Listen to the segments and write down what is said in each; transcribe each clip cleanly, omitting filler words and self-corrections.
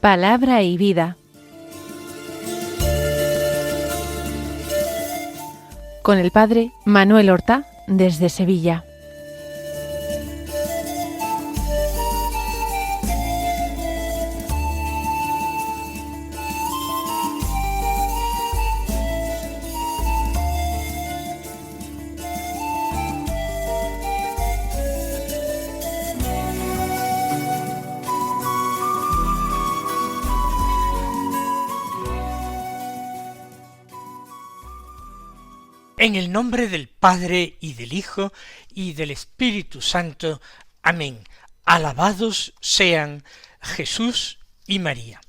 Palabra y vida. Con el padre Manuel Horta, desde Sevilla. En el nombre del Padre, y del Hijo, y del Espíritu Santo. Amén. Alabados sean Jesús y María.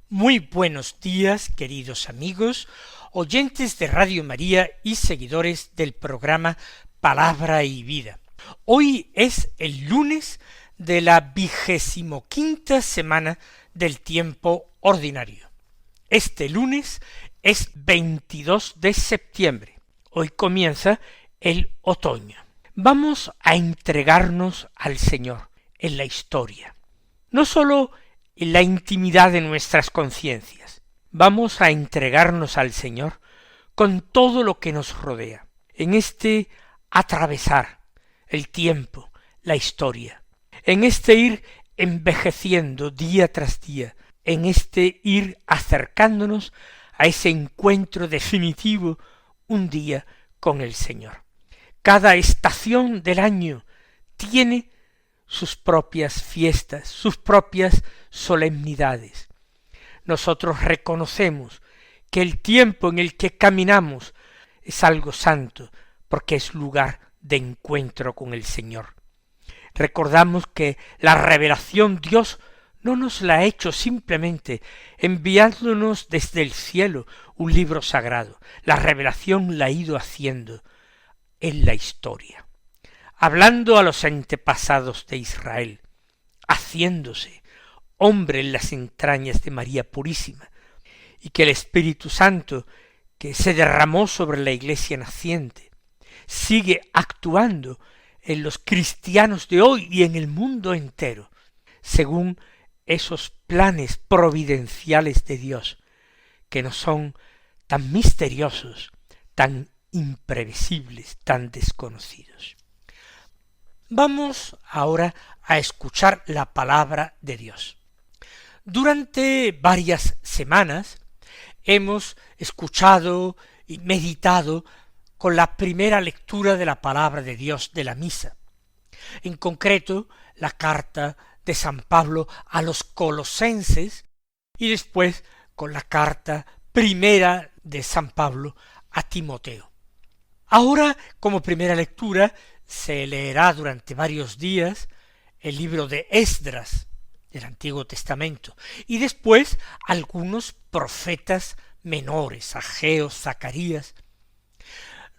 Muy buenos días, queridos amigos, oyentes de Radio María y seguidores del programa Palabra y Vida. Hoy es el lunes de la 25ª semana del tiempo ordinario. Este lunes es 22 de septiembre. Hoy comienza el otoño. Vamos a entregarnos al Señor en la historia, no sólo en la intimidad de nuestras conciencias. Vamos a entregarnos al Señor con todo lo que nos rodea, en este atravesar el tiempo, la historia, en este ir envejeciendo día tras día, en este ir acercándonos a ese encuentro definitivo un día con el Señor. Cada estación del año tiene sus propias fiestas, sus propias solemnidades. Nosotros reconocemos que el tiempo en el que caminamos es algo santo, porque es lugar de encuentro con el Señor. Recordamos que la revelación Dios no nos la ha hecho simplemente enviándonos desde el cielo un libro sagrado. La revelación la ha ido haciendo en la historia, hablando a los antepasados de Israel, haciéndose hombre en las entrañas de María Purísima, y que el Espíritu Santo, que se derramó sobre la Iglesia naciente, sigue actuando en los cristianos de hoy y en el mundo entero, según esos planes providenciales de Dios, que no son tan misteriosos, tan imprevisibles, tan desconocidos. Vamos ahora a escuchar la palabra de Dios. Durante varias semanas hemos escuchado y meditado con la primera lectura de la palabra de Dios de la misa, en concreto la carta de San Pablo a los Colosenses, y después con la carta primera de San Pablo a Timoteo. Ahora, como primera lectura, se leerá durante varios días el libro de Esdras del Antiguo Testamento, y después algunos profetas menores, Ageo, Zacarías.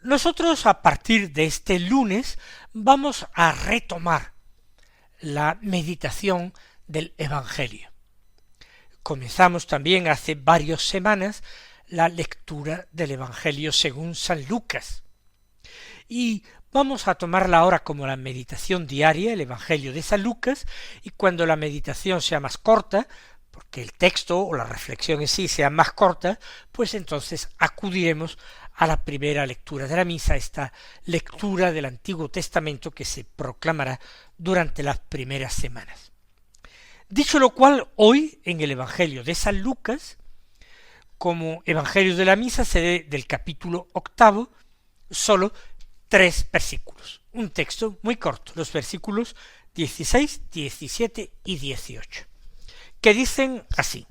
Nosotros, a partir de este lunes, vamos a retomar la meditación del Evangelio. Comenzamos también hace varias semanas la lectura del Evangelio según San Lucas, y vamos a tomarla ahora como la meditación diaria, el Evangelio de San Lucas, y cuando la meditación sea más corta, porque el texto o la reflexión en sí sea más corta, pues entonces acudiremos a la primera lectura de la misa, esta lectura del Antiguo Testamento que se proclamará durante las primeras semanas. Dicho lo cual, hoy en el Evangelio de San Lucas, como Evangelio de la misa, se lee del capítulo 8, solo 3 versículos. Un texto muy corto, los versículos 16, 17 y 18, que dicen así: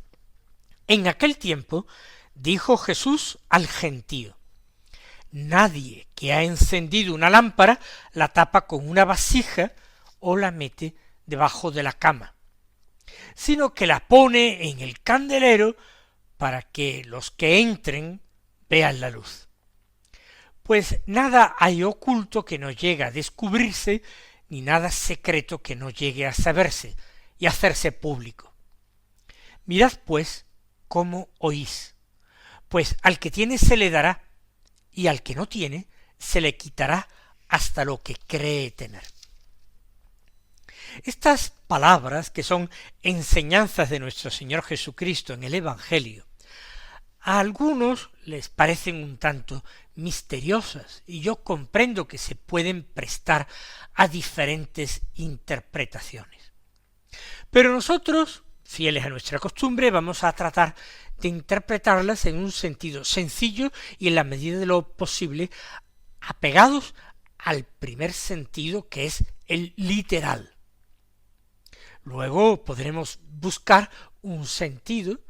En aquel tiempo dijo Jesús al gentío: Nadie que ha encendido una lámpara la tapa con una vasija o la mete debajo de la cama, sino que la pone en el candelero para que los que entren vean la luz. Pues nada hay oculto que no llegue a descubrirse, ni nada secreto que no llegue a saberse y hacerse público. Mirad pues cómo oís, pues al que tiene se le dará, y al que no tiene se le quitará hasta lo que cree tener. Estas palabras, que son enseñanzas de nuestro Señor Jesucristo en el Evangelio, a algunos les parecen un tanto misteriosas, y yo comprendo que se pueden prestar a diferentes interpretaciones. Pero nosotros, fieles a nuestra costumbre, vamos a tratar de interpretarlas en un sentido sencillo y en la medida de lo posible apegados al primer sentido, que es el literal. Luego podremos buscar un sentido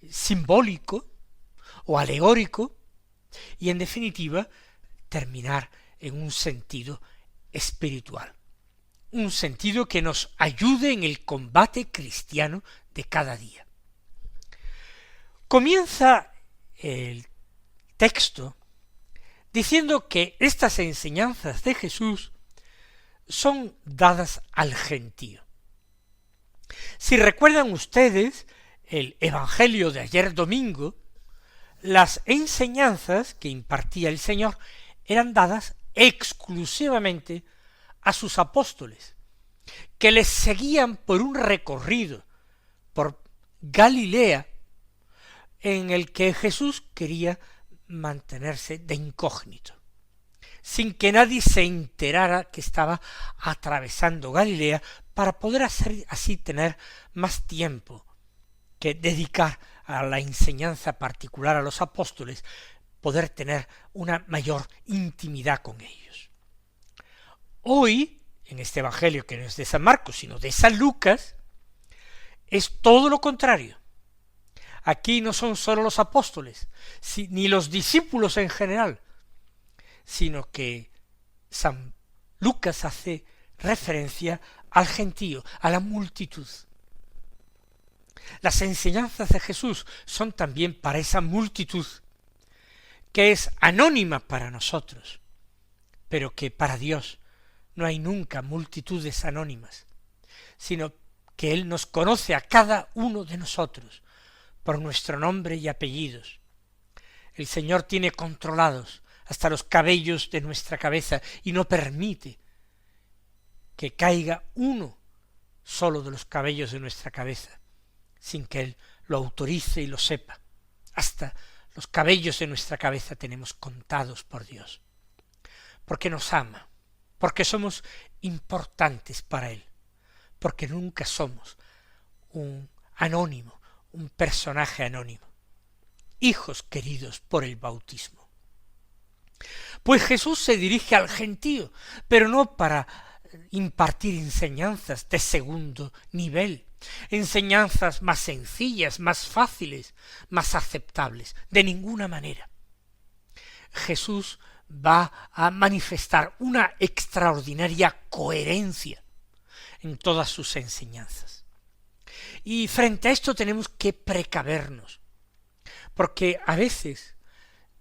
simbólico o alegórico y, en definitiva, terminar en un sentido espiritual, un sentido que nos ayude en el combate cristiano de cada día. Comienza el texto diciendo que estas enseñanzas de Jesús son dadas al gentío. Si recuerdan ustedes el Evangelio de ayer domingo, las enseñanzas que impartía el Señor eran dadas exclusivamente a sus apóstoles, que les seguían por un recorrido por Galilea en el que Jesús quería mantenerse de incógnito, sin que nadie se enterara que estaba atravesando Galilea, para poder así tener más tiempo que dedicar a la enseñanza particular a los apóstoles, poder tener una mayor intimidad con ellos. Hoy, en este Evangelio, que no es de San Marcos, sino de San Lucas, es todo lo contrario. Aquí no son sólo los apóstoles, ni los discípulos en general, sino que San Lucas hace referencia al gentío, a la multitud. Las enseñanzas de Jesús son también para esa multitud, que es anónima para nosotros, pero que para Dios no hay nunca multitudes anónimas, sino que Él nos conoce a cada uno de nosotros por nuestro nombre y apellidos. El Señor tiene controlados hasta los cabellos de nuestra cabeza y no permite que caiga uno solo de los cabellos de nuestra cabeza, sin que Él lo autorice y lo sepa. Hasta los cabellos de nuestra cabeza tenemos contados por Dios, porque nos ama, porque somos importantes para Él, porque nunca somos un anónimo, un personaje anónimo, hijos queridos por el bautismo. Pues Jesús se dirige al gentío, pero no para impartir enseñanzas de segundo nivel, enseñanzas más sencillas, más fáciles, más aceptables, de ninguna manera. Jesús va a manifestar una extraordinaria coherencia en todas sus enseñanzas. Y frente a esto tenemos que precavernos, porque a veces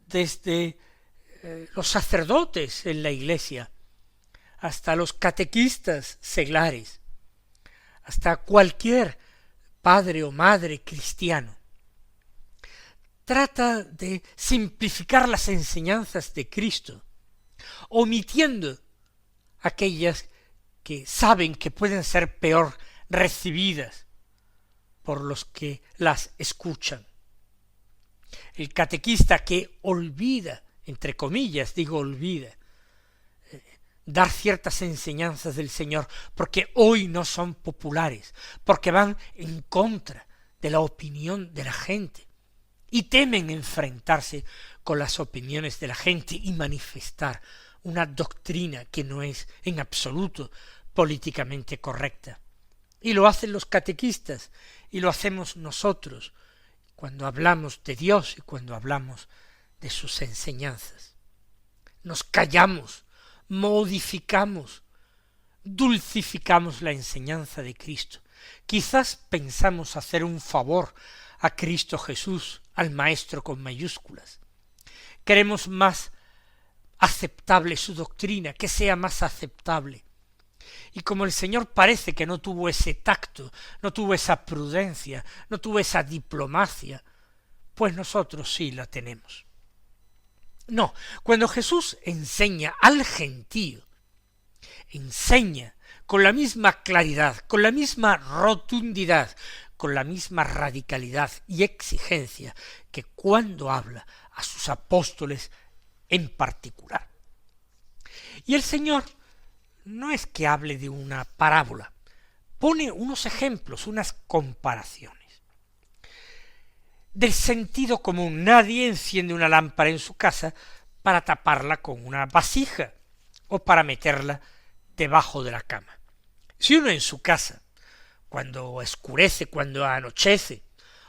desde los sacerdotes en la Iglesia hasta los catequistas seglares, hasta cualquier padre o madre cristiano, trata de simplificar las enseñanzas de Cristo, omitiendo aquellas que saben que pueden ser peor recibidas por los que las escuchan. El catequista que olvida, entre comillas digo olvida, dar ciertas enseñanzas del Señor, porque hoy no son populares, porque van en contra de la opinión de la gente, y temen enfrentarse con las opiniones de la gente y manifestar una doctrina que no es en absoluto políticamente correcta. Y lo hacen los catequistas, y lo hacemos nosotros, cuando hablamos de Dios y cuando hablamos de sus enseñanzas. Nos callamos, modificamos, dulcificamos la enseñanza de Cristo. Quizás pensamos hacer un favor a Cristo Jesús, al Maestro con mayúsculas. Queremos más aceptable su doctrina, que sea más aceptable. Y como el Señor parece que no tuvo ese tacto, no tuvo esa prudencia, no tuvo esa diplomacia, pues nosotros sí la tenemos. No, cuando Jesús enseña al gentío, enseña con la misma claridad, con la misma rotundidad, con la misma radicalidad y exigencia que cuando habla a sus apóstoles en particular. Y el Señor no es que hable de una parábola, pone unos ejemplos, unas comparaciones. Del sentido común, nadie enciende una lámpara en su casa para taparla con una vasija o para meterla debajo de la cama. Si uno en su casa, cuando oscurece, cuando anochece,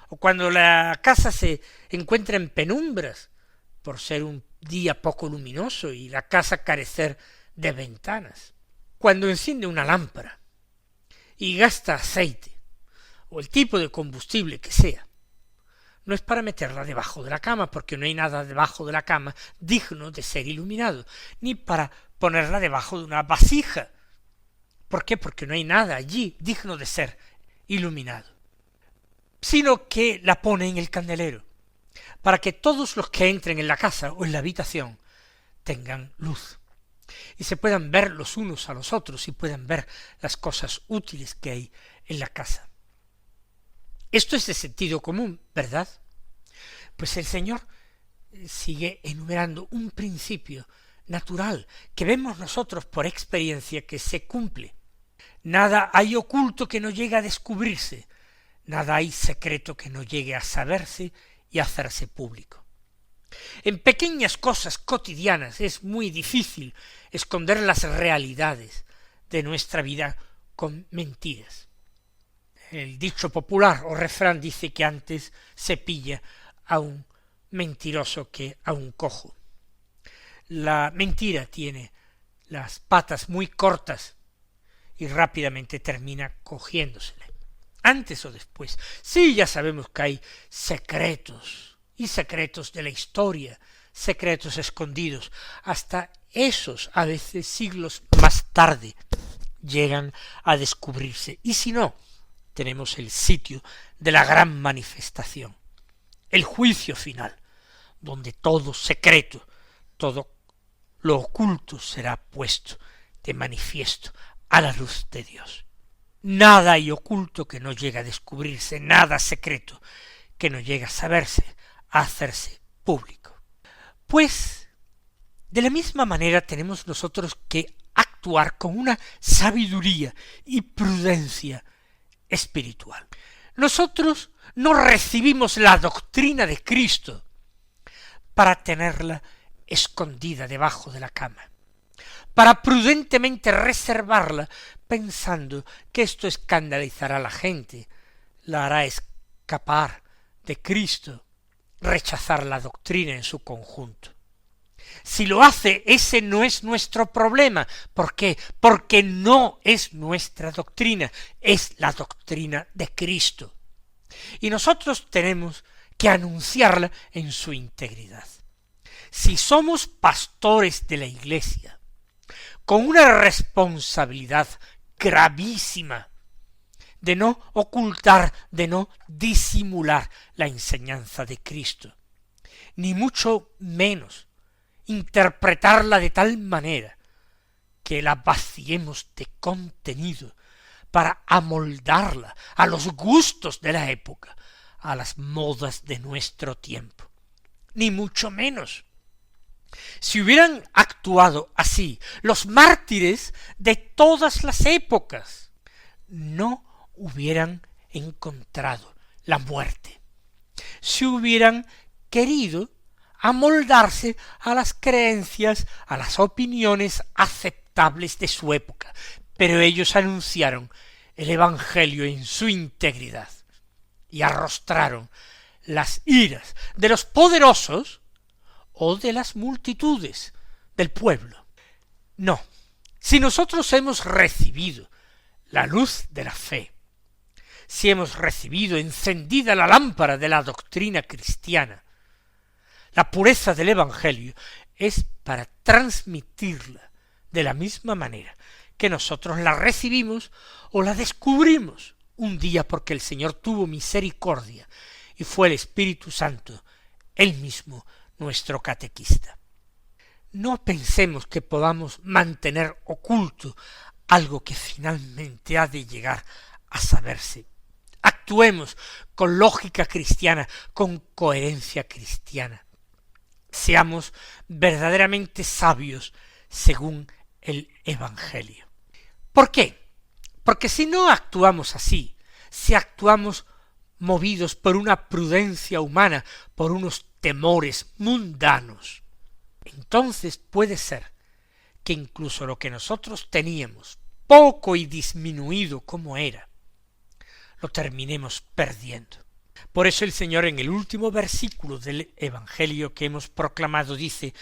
o cuando la casa se encuentra en penumbras, por ser un día poco luminoso y la casa carecer de ventanas, cuando enciende una lámpara y gasta aceite, o el tipo de combustible que sea, no es para meterla debajo de la cama, porque no hay nada debajo de la cama digno de ser iluminado, ni para ponerla debajo de una vasija. ¿Por qué? Porque no hay nada allí digno de ser iluminado, sino que la pone en el candelero, para que todos los que entren en la casa o en la habitación tengan luz, y se puedan ver los unos a los otros, y puedan ver las cosas útiles que hay en la casa. Esto es de sentido común, ¿verdad? Pues el Señor sigue enumerando un principio natural que vemos nosotros por experiencia que se cumple. Nada hay oculto que no llegue a descubrirse, nada hay secreto que no llegue a saberse y a hacerse público. En pequeñas cosas cotidianas es muy difícil esconder las realidades de nuestra vida con mentiras. El dicho popular o refrán dice que antes se pilla a un mentiroso que a un cojo. La mentira tiene las patas muy cortas y rápidamente termina cogiéndosele, antes o después. Sí, ya sabemos que hay secretos y secretos de la historia, secretos escondidos, hasta esos a veces siglos más tarde llegan a descubrirse. Y si no, tenemos el sitio de la gran manifestación, el juicio final, donde todo secreto, todo lo oculto será puesto de manifiesto a la luz de Dios. Nada hay oculto que no llegue a descubrirse, nada secreto que no llegue a saberse, a hacerse público. Pues, de la misma manera tenemos nosotros que actuar con una sabiduría y prudencia espiritual. Nosotros no recibimos la doctrina de Cristo para tenerla escondida debajo de la cama, para prudentemente reservarla pensando que esto escandalizará a la gente, la hará escapar de Cristo, rechazar la doctrina en su conjunto. Si lo hace, ese no es nuestro problema. ¿Por qué? Porque no es nuestra doctrina, es la doctrina de Cristo. Y nosotros tenemos que anunciarla en su integridad. Si somos pastores de la Iglesia, con una responsabilidad gravísima de no ocultar, de no disimular la enseñanza de Cristo, ni mucho menos interpretarla de tal manera que la vaciemos de contenido para amoldarla a los gustos de la época, a las modas de nuestro tiempo. Ni mucho menos. Si hubieran actuado así los mártires de todas las épocas, no hubieran encontrado la muerte. Si hubieran querido amoldarse a las creencias, a las opiniones aceptables de su época, pero ellos anunciaron el Evangelio en su integridad y arrostraron las iras de los poderosos o de las multitudes del pueblo. No, si nosotros hemos recibido la luz de la fe, si hemos recibido encendida la lámpara de la doctrina cristiana, la pureza del Evangelio, es para transmitirla de la misma manera que nosotros la recibimos o la descubrimos un día, porque el Señor tuvo misericordia y fue el Espíritu Santo, él mismo, nuestro catequista. No pensemos que podamos mantener oculto algo que finalmente ha de llegar a saberse. Actuemos con lógica cristiana, con coherencia cristiana. Seamos verdaderamente sabios según el Evangelio. ¿Por qué? Porque si no actuamos así, si actuamos movidos por una prudencia humana, por unos temores mundanos, entonces puede ser que incluso lo que nosotros teníamos, poco y disminuido como era, lo terminemos perdiendo. Por eso el Señor en el último versículo del Evangelio que hemos proclamado dice: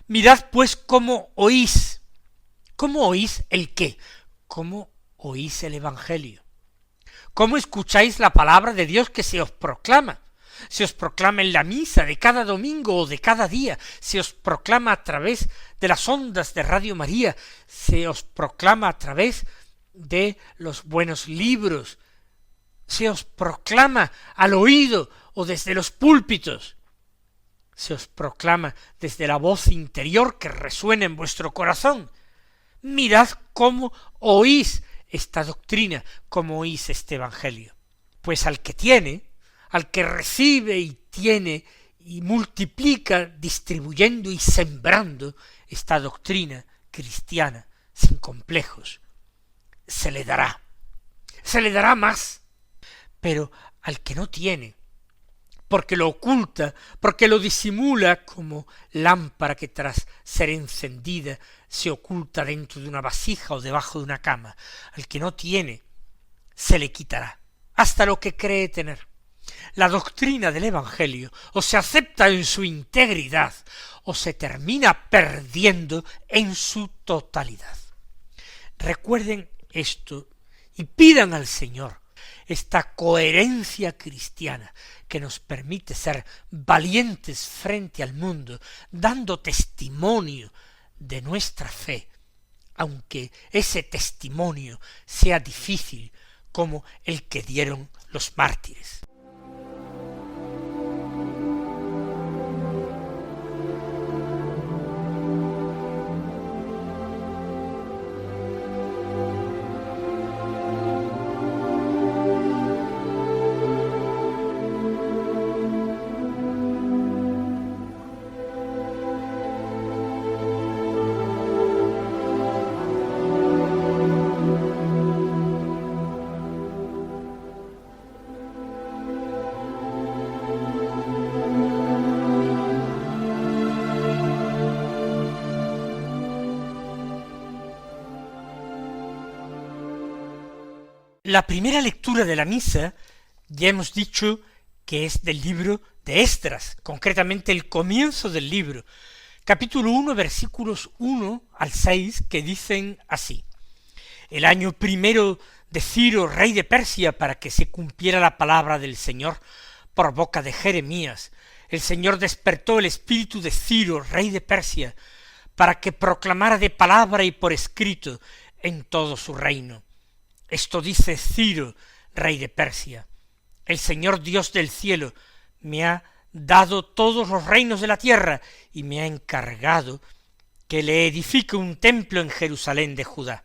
mirad pues cómo oís. ¿Cómo oís el qué? ¿Cómo oís el Evangelio? ¿Cómo escucháis la palabra de Dios que se os proclama? Se os proclama en la misa de cada domingo o de cada día, se os proclama a través de las ondas de Radio María, se os proclama a través de los buenos libros, se os proclama al oído o desde los púlpitos, se os proclama desde la voz interior que resuena en vuestro corazón. Mirad cómo oís esta doctrina, cómo oís este Evangelio. Pues al que tiene, al que recibe y tiene y multiplica, distribuyendo y sembrando esta doctrina cristiana sin complejos, se le dará más. Pero al que no tiene, porque lo oculta, porque lo disimula como lámpara que tras ser encendida se oculta dentro de una vasija o debajo de una cama, al que no tiene, se le quitará hasta lo que cree tener. La doctrina del Evangelio o se acepta en su integridad o se termina perdiendo en su totalidad. Recuerden esto y pidan al Señor esta coherencia cristiana que nos permite ser valientes frente al mundo, dando testimonio de nuestra fe, aunque ese testimonio sea difícil como el que dieron los mártires. La primera lectura de la misa, ya hemos dicho que es del libro de Esdras, concretamente el comienzo del libro, capítulo 1, versículos 1 al 6, que dicen así: el año primero de Ciro, rey de Persia, para que se cumpliera la palabra del Señor por boca de Jeremías, el Señor despertó el espíritu de Ciro, rey de Persia, para que proclamara de palabra y por escrito en todo su reino. Esto dice Ciro, rey de Persia: el Señor Dios del cielo me ha dado todos los reinos de la tierra y me ha encargado que le edifique un templo en Jerusalén de Judá.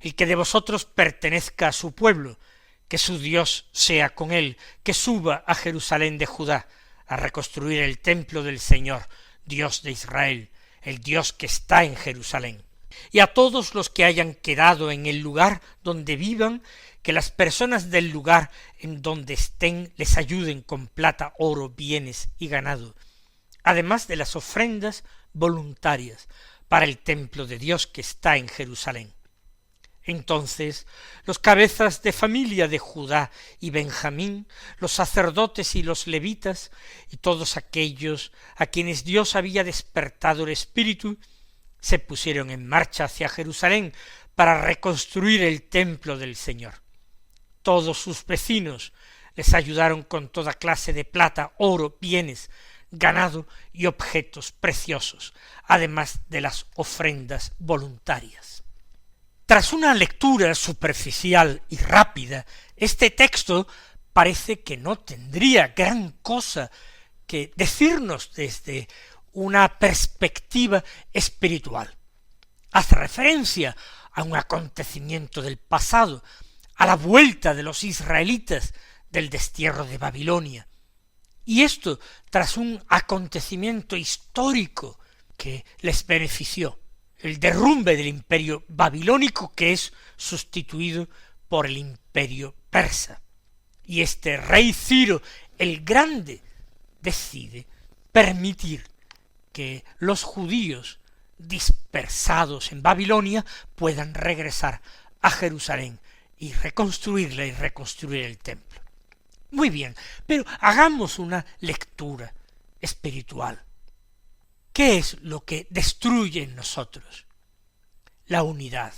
El que de vosotros pertenezca a su pueblo, que su Dios sea con él, que suba a Jerusalén de Judá a reconstruir el templo del Señor, Dios de Israel, el Dios que está en Jerusalén. Y a todos los que hayan quedado en el lugar donde vivan, que las personas del lugar en donde estén les ayuden con plata, oro, bienes y ganado, además de las ofrendas voluntarias para el templo de Dios que está en Jerusalén. Entonces los cabezas de familia de Judá y Benjamín, los sacerdotes y los levitas, y todos aquellos a quienes Dios había despertado el espíritu, se pusieron en marcha hacia Jerusalén para reconstruir el templo del Señor. Todos sus vecinos les ayudaron con toda clase de plata, oro, bienes, ganado y objetos preciosos, además de las ofrendas voluntarias. Tras una lectura superficial y rápida, este texto parece que no tendría gran cosa que decirnos desde una perspectiva espiritual. Hace referencia a un acontecimiento del pasado, a la vuelta de los israelitas del destierro de Babilonia. Y esto tras un acontecimiento histórico que les benefició, el derrumbe del imperio babilónico, que es sustituido por el imperio persa. Y este rey Ciro el Grande decide permitir que los judíos dispersados en Babilonia puedan regresar a Jerusalén y reconstruirla y reconstruir el templo. Muy bien, pero hagamos una lectura espiritual. ¿Qué es lo que destruye en nosotros? La unidad.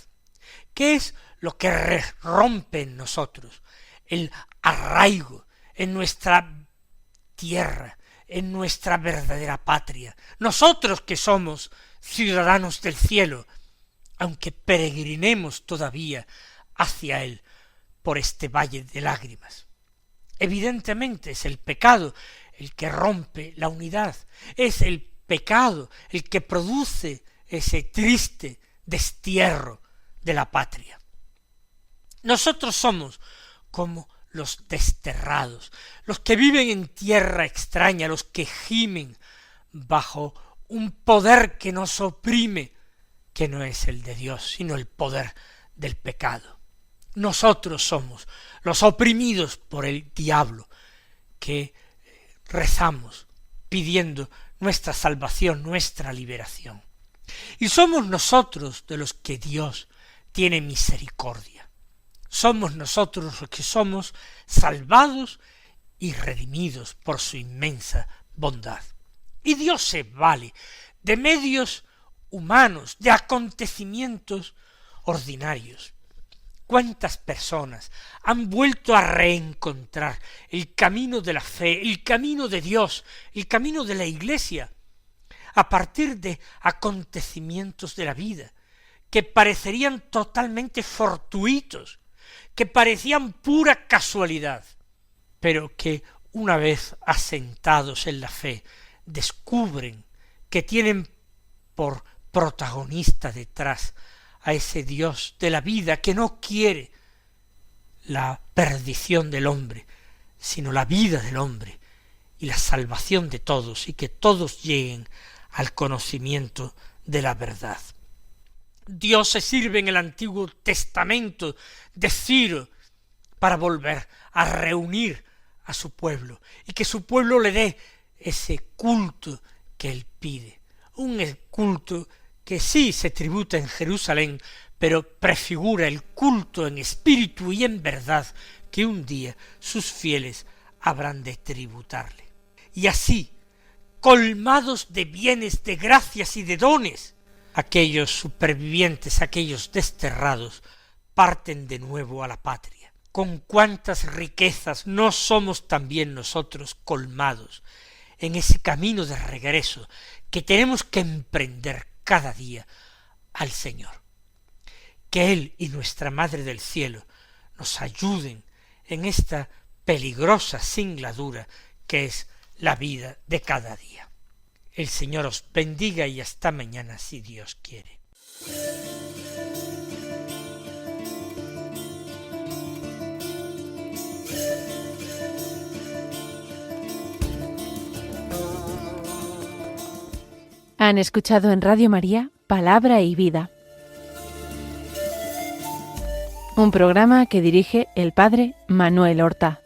¿Qué es lo que rompe en nosotros? El arraigo en nuestra tierra, en nuestra verdadera patria. Nosotros que somos ciudadanos del cielo, aunque peregrinemos todavía hacia él por este valle de lágrimas. Evidentemente es el pecado el que rompe la unidad, es el pecado el que produce ese triste destierro de la patria. Nosotros somos como los desterrados, los que viven en tierra extraña, los que gimen bajo un poder que nos oprime, que no es el de Dios, sino el poder del pecado. Nosotros somos los oprimidos por el diablo, que rezamos pidiendo nuestra salvación, nuestra liberación. Y somos nosotros de los que Dios tiene misericordia. Somos nosotros los que somos salvados y redimidos por su inmensa bondad. Y Dios se vale de medios humanos, de acontecimientos ordinarios. ¿Cuántas personas han vuelto a reencontrar el camino de la fe, el camino de Dios, el camino de la Iglesia, a partir de acontecimientos de la vida que parecerían totalmente fortuitos, que parecían pura casualidad, pero que una vez asentados en la fe descubren que tienen por protagonista detrás a ese Dios de la vida que no quiere la perdición del hombre, sino la vida del hombre y la salvación de todos, y que todos lleguen al conocimiento de la verdad. Dios se sirve en el Antiguo Testamento de Ciro para volver a reunir a su pueblo y que su pueblo le dé ese culto que él pide, un culto que sí se tributa en Jerusalén, pero prefigura el culto en espíritu y en verdad que un día sus fieles habrán de tributarle. Y así, colmados de bienes, de gracias y de dones, aquellos supervivientes, aquellos desterrados, parten de nuevo a la patria. Con cuántas riquezas no somos también nosotros colmados en ese camino de regreso que tenemos que emprender cada día al Señor. Que Él y nuestra Madre del Cielo nos ayuden en esta peligrosa singladura que es la vida de cada día. El Señor os bendiga y hasta mañana si Dios quiere. Han escuchado en Radio María Palabra y Vida, un programa que dirige el Padre Manuel Horta.